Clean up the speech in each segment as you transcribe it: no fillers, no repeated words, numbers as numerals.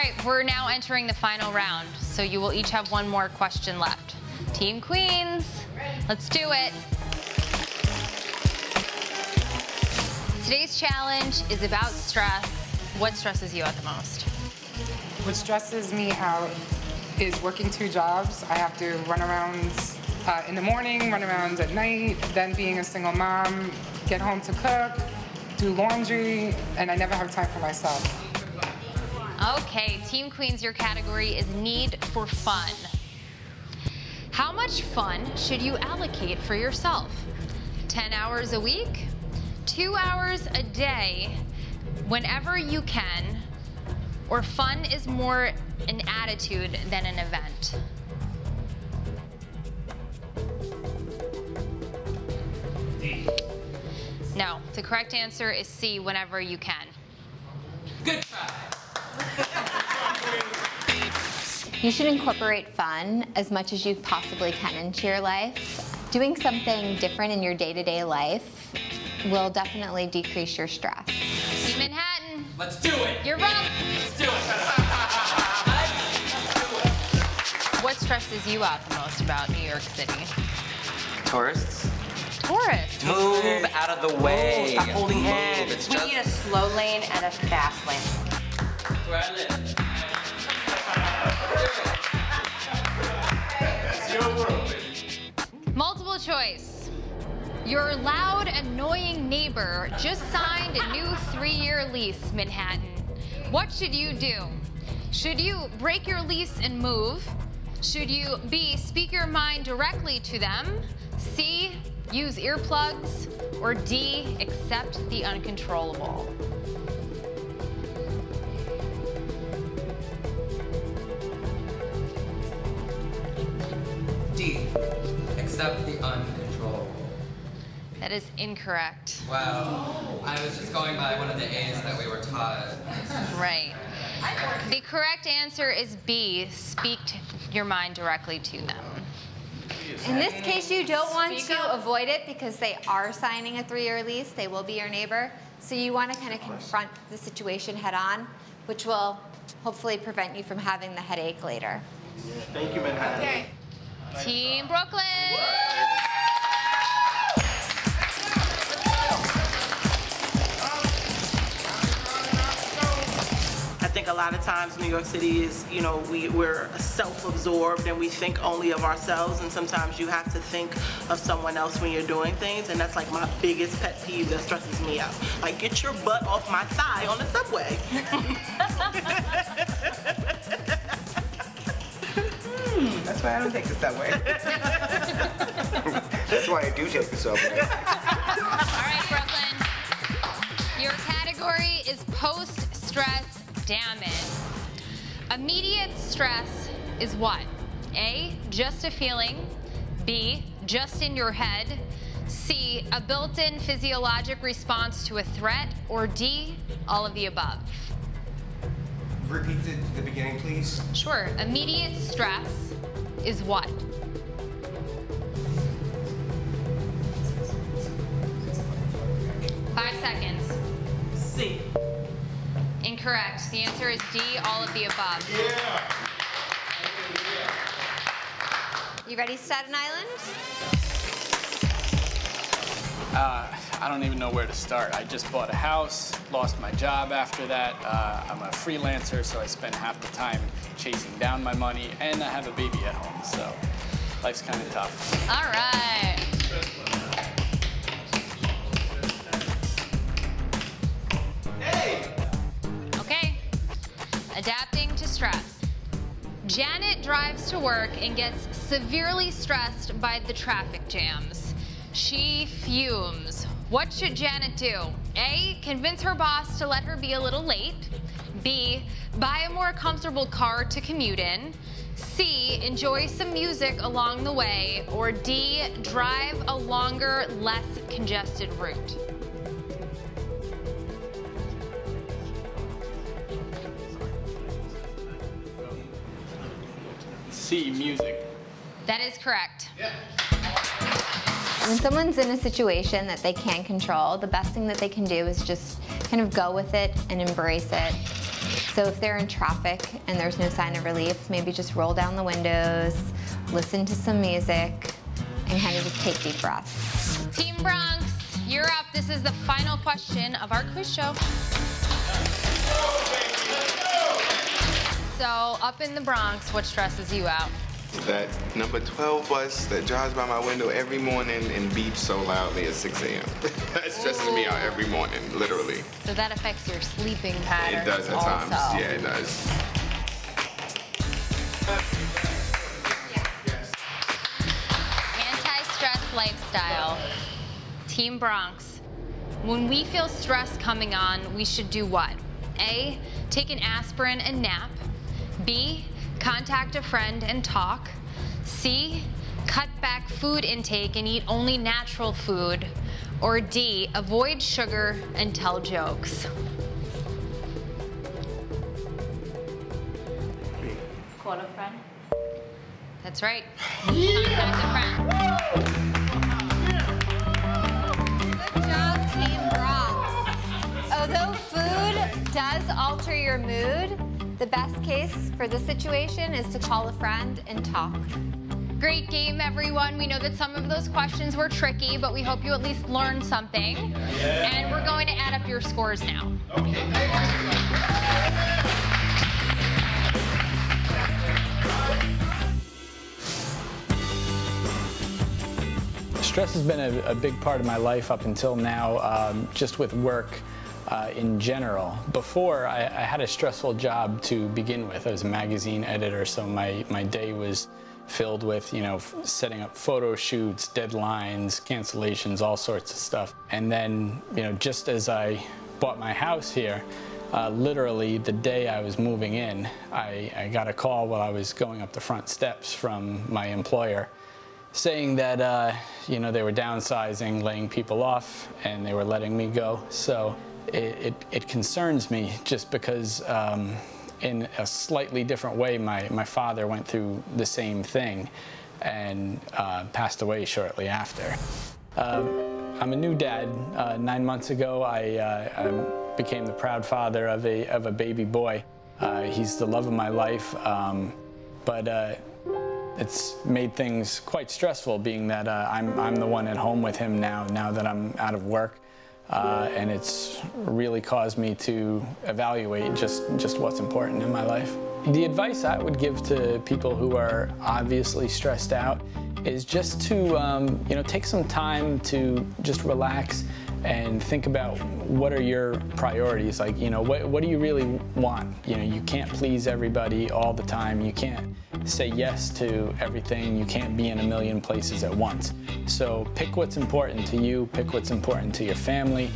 right, we're now entering the final round, so you will each have one more question left. Team Queens, let's do it. Today's challenge is about stress. What stresses you out the most? What stresses me out is working 2 jobs. I have to run around in the morning, run around at night, then being a single mom, get home to cook, do laundry, and I never have time for myself. Okay, Team Queens, your category is need for fun. How much fun should you allocate for yourself? 10 hours a week? 2 hours a day, whenever you can, or fun is more an attitude than an event? D. No, the correct answer is C, whenever you can. Good try. You should incorporate fun as much as you possibly can into your life. Doing something different in your day-to-day life will definitely decrease your stress. Team Manhattan. Let's do it. You're wrong. Let's do it. What stresses you out the most about New York City? Tourists? Tourists. Move out of the way. Stop holding hands. It's We just... need a slow lane and a fast lane. That's where I live. It's your world, baby. Multiple choice. Your loud, annoying neighbor just signed a new 3-year lease, Manhattan. What should you do? Should you break your lease and move? Should you B, speak your mind directly to them? C, use earplugs? Or D, accept the uncontrollable? D. Accept the uncontrollable. That is incorrect. Wow. I was just going by one of the A's that we were taught. Right. The correct answer is B, speak your mind directly to them. In this case, you don't want to avoid it because they are signing a 3-year lease. They will be your neighbor. So you want to kind of confront the situation head on, which will hopefully prevent you from having the headache later. Yeah, thank you, Manhattan. Okay. Team Brooklyn. I think a lot of times New York City is, you know, we're self-absorbed and we think only of ourselves, and sometimes you have to think of someone else when you're doing things, and that's like my biggest pet peeve that stresses me out. Like, get your butt off my thigh on the subway. That's why I don't take the subway. That's why I do take the subway. All right, Brooklyn. Your category is post-stress damage. Immediate stress is what? A, just a feeling. B, just in your head. C, a built-in physiologic response to a threat. Or D, all of the above. Repeat the beginning, please. Sure. Immediate stress is what? Five seconds. C. Incorrect. The answer is D, all of the above. Yeah. You ready, Staten Island? I don't even know where to start. I just bought a house, lost my job after that. I'm a freelancer, so I spend half the time chasing down my money, and I have a baby at home, so life's kind of tough. All right. Okay. Adapting to stress. Janet drives to work and gets severely stressed by the traffic jams. She fumes. What should Janet do? A, convince her boss to let her be a little late. B, buy a more comfortable car to commute in. C, enjoy some music along the way. Or D, drive a longer, less congested route. C, music. That is correct. Yeah. When someone's in a situation that they can't control, the best thing that they can do is just kind of go with it and embrace it. So if they're in traffic and there's no sign of relief, maybe just roll down the windows, listen to some music, and kind of just take deep breaths. Team Bronx, you're up. This is the final question of our quiz show. So, up in the Bronx, what stresses you out? That number 12 bus that drives by my window every morning and beeps so loudly at 6 a.m. That stresses me out every morning, literally. So that affects your sleeping pattern. It does at times. Yeah, it does. Anti-stress lifestyle. Team Bronx. When we feel stress coming on, we should do what? A, take an aspirin and nap. B, contact a friend and talk. C, cut back food intake and eat only natural food. Or D, avoid sugar and tell jokes. Call a friend. That's right. Contact a friend. Good job, Team Bronx. Although food does alter your mood, the best case for this situation is to call a friend and talk. Great game, everyone. We know that some of those questions were tricky, but we hope you at least learned something. Yeah. And we're going to add up your scores now. Okay. Stress has been a big part of my life up until now, just with work in general. Before, I had a stressful job to begin with. I was a magazine editor, so my day was filled with, setting up photo shoots, deadlines, cancellations, all sorts of stuff. And then, just as I bought my house here, literally the day I was moving in, I got a call while I was going up the front steps from my employer saying that, they were downsizing, laying people off, and they were letting me go. So it concerns me just because in a slightly different way, my father went through the same thing and passed away shortly after. I'm a new dad. 9 months ago, I became the proud father of a baby boy. He's the love of my life, but it's made things quite stressful, being that I'm the one at home with him now that I'm out of work. And it's really caused me to evaluate just what's important in my life. The advice I would give to people who are obviously stressed out is just to take some time to just relax and think about what are your priorities. Like, what do you really want? You can't please everybody all the time. You can't say yes to everything. You can't be in a million places at once. So pick what's important to you, pick what's important to your family,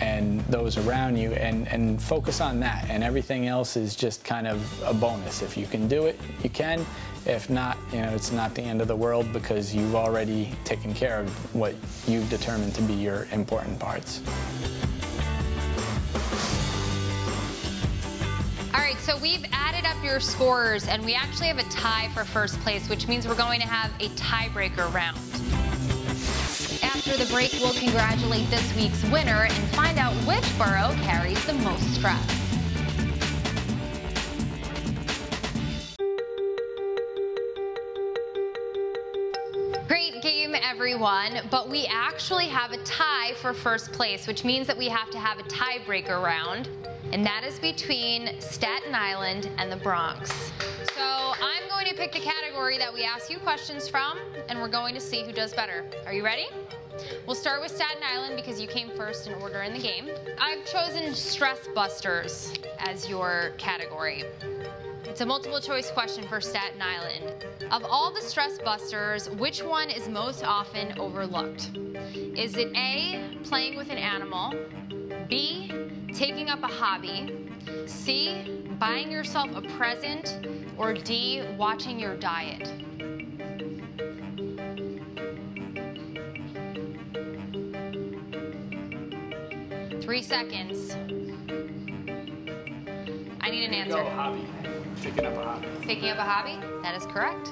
and those around you, and focus on that. And everything else is just kind of a bonus. If you can do it, you can. If not, it's not the end of the world, because you've already taken care of what you've determined to be your important parts. All right, so we've added up your scores, and we actually have a tie for first place, which means we're going to have a tiebreaker round. After the break, we'll congratulate this week's winner and find out which borough carries the most stress. Great game, everyone, but we actually have a tie for first place, which means that we have to have a tiebreaker round, and that is between Staten Island and the Bronx. So I'm going to pick the category that we ask you questions from, and we're going to see who does better. Are you ready? We'll start with Staten Island because you came first in order in the game. I've chosen Stress Busters as your category. It's a multiple choice question for Staten Island. Of all the stress busters, which one is most often overlooked? Is it A, playing with an animal, B, taking up a hobby, C, buying yourself a present, or D, watching your diet? Three seconds. I need an answer. Go, hobby. Picking up a hobby. Picking up a hobby? That is correct.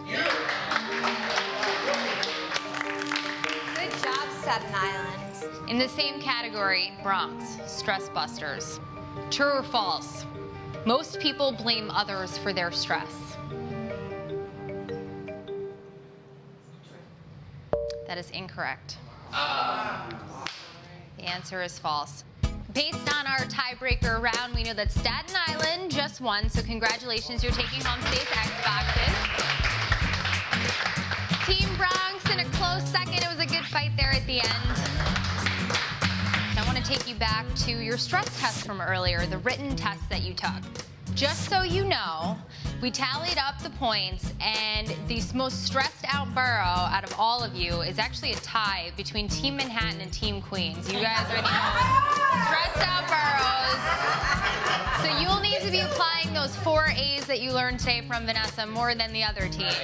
Good job, Staten Island. In the same category, Bronx, stress busters. True or false? Most people blame others for their stress. That is incorrect. The answer is false. Based on our tiebreaker round, we know that Staten Island just won, so congratulations, you're taking home today's Xboxes. Team Bronx in a close second. It was a good fight there at the end. I want to take you back to your stress test from earlier, the written test that you took. Just so you know, we tallied up the points, and the most stressed out borough out of all of you is actually a tie between Team Manhattan and Team Queens. You guys are the most stressed out boroughs. So you'll need to be applying those 4 A's that you learned today from Vanessa more than the other teams.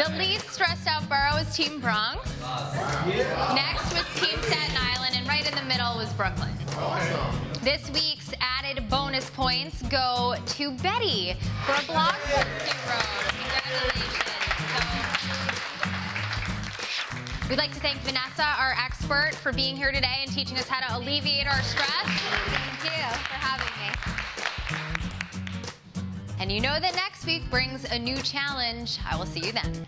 The least stressed out borough is Team Bronx. Next was Team Staten Island, and right in the middle was Brooklyn. This week's added bonus points go to Betty for a blog post you wrote. Congratulations. We'd like to thank Vanessa, our expert, for being here today and teaching us how to alleviate our stress. Thank you for having me. And you know that next week brings a new challenge. I will see you then.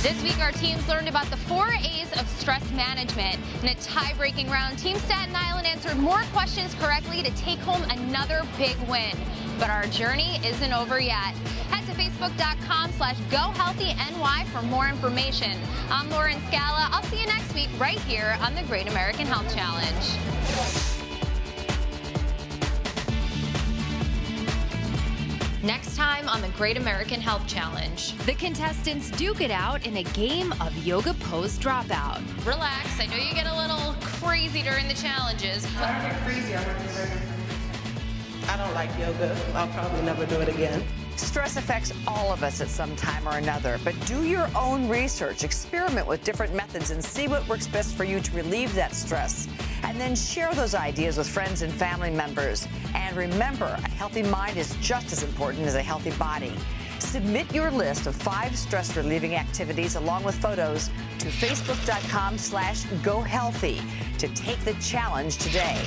This week, our teams learned about the 4 A's of stress management. In a tie-breaking round, Team Staten Island answered more questions correctly to take home another big win. But our journey isn't over yet. Head to Facebook.com/GoHealthyNY for more information. I'm Lauren Scala. I'll see you next week right here on the Great American Health Challenge. Next time on the Great American Health Challenge, the contestants duke it out in a game of yoga pose dropout. Relax, I know you get a little crazy during the challenges. I don't get crazy, I don't like yoga. I'll probably never do it again. Stress affects all of us at some time or another, but do your own research, experiment with different methods, and see what works best for you to relieve that stress. And then share those ideas with friends and family members. And remember, a healthy mind is just as important as a healthy body. Submit your list of 5 stress-relieving activities along with photos to Facebook.com/GoHealthy to take the challenge today.